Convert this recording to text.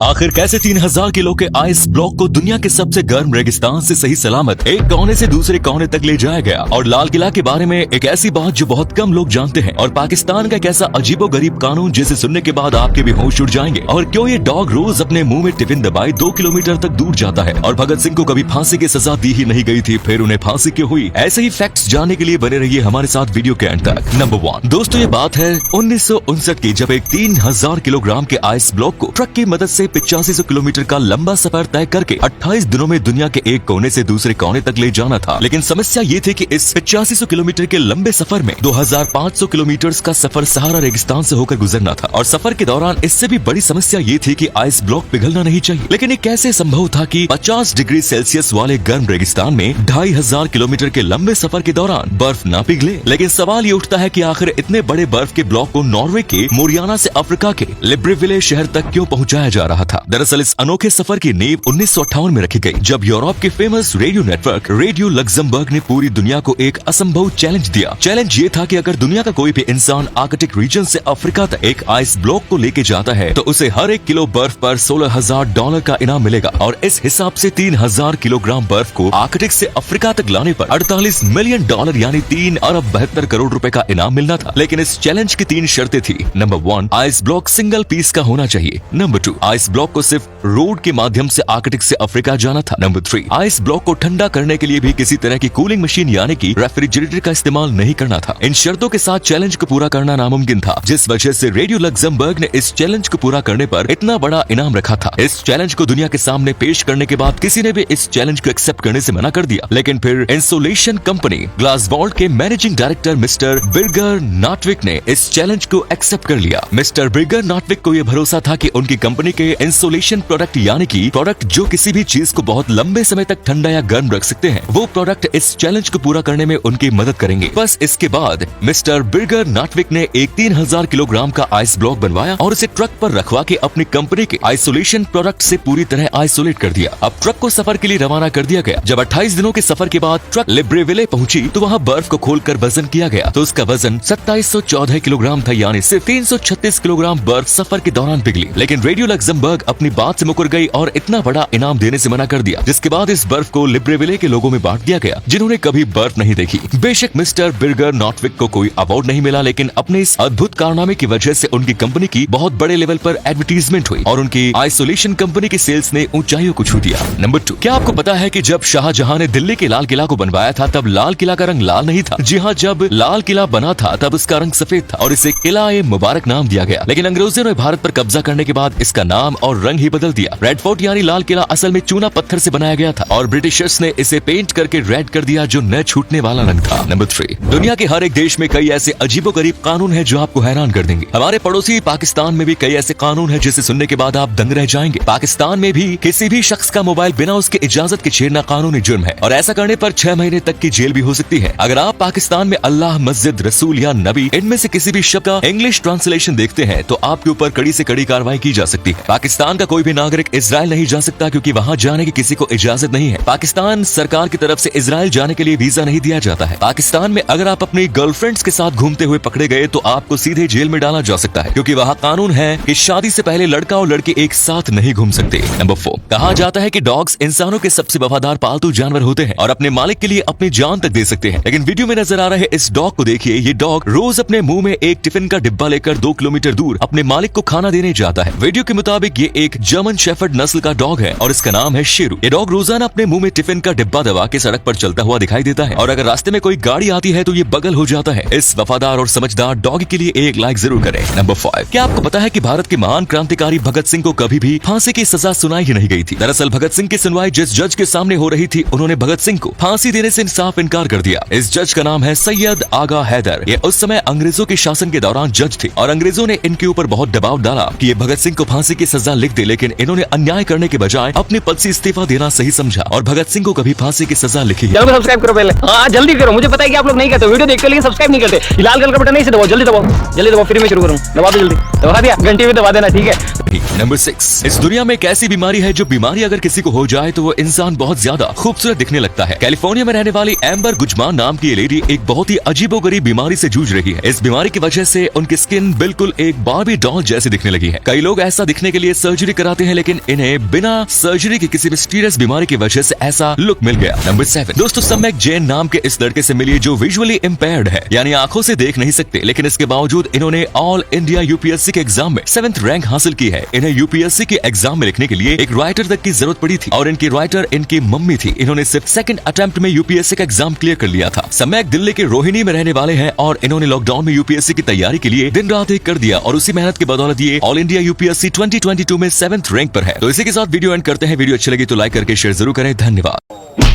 आखिर कैसे 3000 किलो के आइस ब्लॉक को दुनिया के सबसे गर्म रेगिस्तान से सही सलामत एक कोने से दूसरे कोने तक ले जाया गया। और लाल किला के बारे में एक ऐसी बात जो बहुत कम लोग जानते हैं, और पाकिस्तान का एक ऐसा अजीबोगरीब कानून जिसे सुनने के बाद आपके भी होश उड़ जाएंगे। और क्यों ये डॉग रोज अपने मुंह में टिफिन दबाए 2 किलोमीटर तक दूर जाता है, और भगत सिंह को कभी फांसी की सजा दी ही नहीं गई थी, फिर उन्हें फांसी क्यों हुई। ऐसे ही फैक्ट्स जानने के लिए बने रहिए हमारे साथ वीडियो के अंत तक। नंबर 1 दोस्तों, ये बात है 1959 की, जब एक 3000 किलोग्राम के आइस ब्लॉक को ट्रक की मदद से 8500 किलोमीटर का लंबा सफर तय करके 28 दिनों में दुनिया के एक कोने से दूसरे कोने तक ले जाना था। लेकिन समस्या ये थी कि इस 8500 किलोमीटर के लंबे सफर में 2500 किलोमीटर का सफर सहारा रेगिस्तान से होकर गुजरना था। और सफर के दौरान इससे भी बड़ी समस्या ये थी कि आइस ब्लॉक पिघलना नहीं चाहिए। लेकिन ये कैसे संभव था कि 50 डिग्री सेल्सियस वाले गर्म रेगिस्तान में 2500 किलोमीटर के लंबे सफर के दौरान बर्फ न पिघले। लेकिन सवाल ये उठता है कि आखिर इतने बड़े बर्फ के ब्लॉक को नॉर्वे के मोरियाना से अफ्रीका के लिब्रेविले शहर तक क्यों पहुंचाया जा रहा था। दरअसल इस अनोखे सफर की नींव 1958 में रखी गई, जब यूरोप के famous radio network radio Luxembourg ने पूरी दुनिया को एक असंभव चैलेंज दिया। चैलेंज ये था कि अगर दुनिया का कोई भी इंसान आर्कटिक रीजन से अफ्रीका तक एक आइस ब्लॉक को लेके जाता है तो उसे हर 1 किलो बर्फ पर $16,000 का इनाम मिलेगा। और इस हिसाब से 3000 किलोग्राम बर्फ को आर्कटिक से अफ्रीका तक लाने पर $48 मिलियन यानी 3 अरब 72 करोड़ रुपए का इनाम मिलना था। लेकिन इस चैलेंज की 3 शर्तें थी। Number 1, ice block single piece का होना चाहिए। नंबर 2, आइस ब्लॉक को सिर्फ रोड के माध्यम से आर्कटिक से अफ्रीका जाना था। नंबर 3, आइस ब्लॉक को ठंडा करने के लिए भी किसी तरह की कूलिंग मशीन यानी कि रेफ्रिजरेटर का इस्तेमाल नहीं करना था। इन शर्तों के साथ चैलेंज को पूरा करना नामुमकिन था, जिस वजह से रेडियो लग्जमबर्ग ने इस चैलेंज को पूरा करने पर इतना बड़ा इनाम रखा था। इस चैलेंज को दुनिया के सामने पेश करने के बाद किसी ने भी इस चैलेंज को एक्सेप्ट करने से मना कर दिया। लेकिन फिर इंसुलेशन कंपनी ग्लासवॉल्ड के मैनेजिंग डायरेक्टर मिस्टर बिर्गर नॉटविक ने इस चैलेंज को एक्सेप्ट कर लिया। मिस्टर बिर्गर नॉटविक को यह भरोसा था कि उनकी कंपनी के इंसुलेशन प्रोडक्ट यानी कि प्रोडक्ट जो किसी भी चीज को बहुत लंबे समय तक ठंडा या गर्म रख सकते हैं, वो प्रोडक्ट इस चैलेंज को पूरा करने में उनकी मदद करेंगे। बस इसके बाद मिस्टर बिर्गर नॉटविक ने एक 3000 किलोग्राम का आइस ब्लॉक बनवाया और उसे ट्रक पर रखवा के अपनी कंपनी के आइसोलेशन प्रोडक्ट से पूरी तरह आइसोलेट कर दिया। अब ट्रक को सफर के लिए रवाना कर दिया गया। जब 28 दिनों के सफर के बाद ट्रक लिब्रेविले पहुंची तो वहां बर्फ को खोलकर वजन किया गया, तो उसका वजन 2714 किलोग्राम था, यानी सिर्फ 336 किलोग्राम बर्फ सफर के दौरान पिघली। लेकिन रेडियो लग्जमबर्ग अपनी बात से मुकर गई और इतना बड़ा इनाम देने से मना कर दिया, जिसके बाद इस बर्फ को लिब्रेविले के लोगों में बांट दिया गया जिन्होंने कभी बर्फ नहीं देखी। बेशक मिस्टर बिर्गर नॉटविक को कोई अवार्ड नहीं मिला, लेकिन अपने इस अद्भुत कारनामे की वजह से उनकी कंपनी की बहुत बड़े लेवल पर एडवर्टीजमेंट हुई और उनकी आइसोलेशन कंपनी के सेल्स ने ऊंचाइयों को छू दिया। नंबर 2, क्या आपको पता है कि जब शाहजहां ने दिल्ली के लाल किला को बनवाया था तब लाल किला का रंग लाल नहीं था। जी हाँ, जब लाल किला बना था तब उसका रंग सफेद था और इसे किला-ए मुबारक नाम दिया गया। लेकिन अंग्रेजों ने भारत पर कब्जा करने के बाद इसका नाम और रंग ही बदल दिया। रेड फोर्ट यानी लाल किला असल में चूना पत्थर से बनाया गया था और ब्रिटिशर्स ने इसे पेंट करके रेड कर दिया, जो न छूटने वाला रंग था। नंबर 3, दुनिया के हर एक देश में कई ऐसे अजीबोगरीब कानून हैं जो आपको हैरान कर देंगे। हमारे पड़ोसी पाकिस्तान में भी कई ऐसे कानून हैं जिसे सुनने के बाद आप दंग रह जाएंगे। पाकिस्तान में भी किसी भी शख्स का मोबाइल बिना उसके इजाजत के छेड़ना कानूनी जुर्म है और ऐसा करने पर 6 महीने तक की जेल भी हो सकती है। अगर आप पाकिस्तान में अल्लाह, मस्जिद, रसूल या नबी इनमें से किसी भी शब्द का इंग्लिश ट्रांसलेशन देखते हैं तो आपके ऊपर कड़ी से कड़ी कार्रवाई की जा सकती है। पाकिस्तान का कोई भी नागरिक इजराइल नहीं जा सकता क्योंकि वहाँ जाने की किसी को इजाजत नहीं है। पाकिस्तान सरकार की तरफ से इजराइल जाने के लिए वीजा नहीं दिया जाता है। पाकिस्तान में अगर आप अपनी गर्लफ्रेंड्स के साथ घूमते हुए पकड़े गए तो आपको सीधे जेल में डाला जा सकता है, क्योंकि वहाँ कानून है कि शादी से पहले लड़का और लड़की एक साथ नहीं घूम सकते। नंबर 4, कहा जाता है कि डॉग्स इंसानों के सबसे वफादार पालतू जानवर होते हैं और अपने मालिक के लिए अपनी जान तक दे सकते हैं। लेकिन वीडियो में नजर आ रहे इस डॉग को देखिए। ये डॉग रोज अपने मुंह में एक टिफिन का डिब्बा लेकर 2 किलोमीटर दूर अपने मालिक को खाना देने जाता है। वीडियो के मुताबिक ये एक जर्मन शेफर्ड नस्ल का डॉग है और इसका नाम है शेरू। ये डॉग रोजाना अपने मुंह में टिफिन का डिब्बा दबा के सड़क पर चलता हुआ दिखाई देता है और अगर रास्ते में कोई गाड़ी आती है तो ये बगल हो जाता है। इस वफादार और समझदार डॉग के लिए एक लाइक जरूर करें। नंबर 5, क्या आपको पता है कि भारत के महान क्रांतिकारी भगत सिंह को कभी भी फांसी की सजा सुनाई ही नहीं गई थी। दरअसल भगत सिंह की सुनवाई जिस जज के सामने हो रही थी, उन्होंने भगत सिंह को फांसी देने से साफ इनकार कर दिया। इस जज का नाम है सैयद आगा हैदर। ये उस समय अंग्रेजों के शासन के दौरान जज थे और अंग्रेजों ने इनके ऊपर बहुत दबाव डाला कि ये भगत सिंह को फांसी की सजा लिख दे, लेकिन इन्होंने अन्याय करने के बजाय अपने पद से इस्तीफा देना सही समझा और भगत सिंह को कभी फांसी की सजा लिखी। जल्दी सब्सक्राइब करो पहले, हाँ जल्दी करो। मुझे पता है कि आप लोग नहीं करते, वीडियो देखते लेकिन सब्सक्राइब नहीं करते। लाल कलर का बटन नहीं से दबाओ, जल्दी दबाओ, फिर मैं शुरू करूँ। दबा दो जल्दी, दबा दिया, घंटी भी दबा देना, ठीक है। नंबर 6, इस दुनिया में एक ऐसी बीमारी है जो बीमारी अगर किसी को हो जाए तो वो इंसान बहुत ज्यादा खूबसूरत दिखने लगता है। कैलिफोर्निया में रहने वाली एम्बर गुजमान नाम की ये लेडी एक बहुत ही अजीबोगरीब बीमारी से जूझ रही है। इस बीमारी की वजह से उनकी स्किन बिल्कुल एक बार्बी डॉल जैसी दिखने लगी है। कई लोग ऐसा दिखने के लिए ये सर्जरी कराते हैं, लेकिन इन्हें बिना सर्जरी की किसी मिस्टीरियस बीमारी की वजह से ऐसा लुक मिल गया। नंबर 7 दोस्तों, सम्यक जैन नाम के इस लड़के से मिलिए जो विजुअली इम्पेयर्ड है, यानी आंखों से देख नहीं सकते, लेकिन इसके बावजूद इन्होंने ऑल इंडिया यूपीएससी के एग्जाम में 7th रैंक हासिल की है। इन्हें यूपीएससी के एग्जाम में लिखने के लिए एक राइटर तक की जरूरत पड़ी थी और इनकी राइटर इनकी मम्मी थी। इन्होंने सिर्फ 2nd अटेम्प्ट में यूपीएससी का एग्जाम क्लियर कर लिया था। सम्यक दिल्ली के रोहिणी में रहने वाले हैं और इन्होंने लॉकडाउन में यूपीएससी की तैयारी के लिए दिन रात एक कर दिया और उसी मेहनत की बदौलत ये ऑल इंडिया यूपीएससी 2022 में 7th रैंक पर है। तो इसी के साथ वीडियो एंड करते हैं। वीडियो अच्छी लगी तो लाइक करके शेयर जरूर करें। धन्यवाद।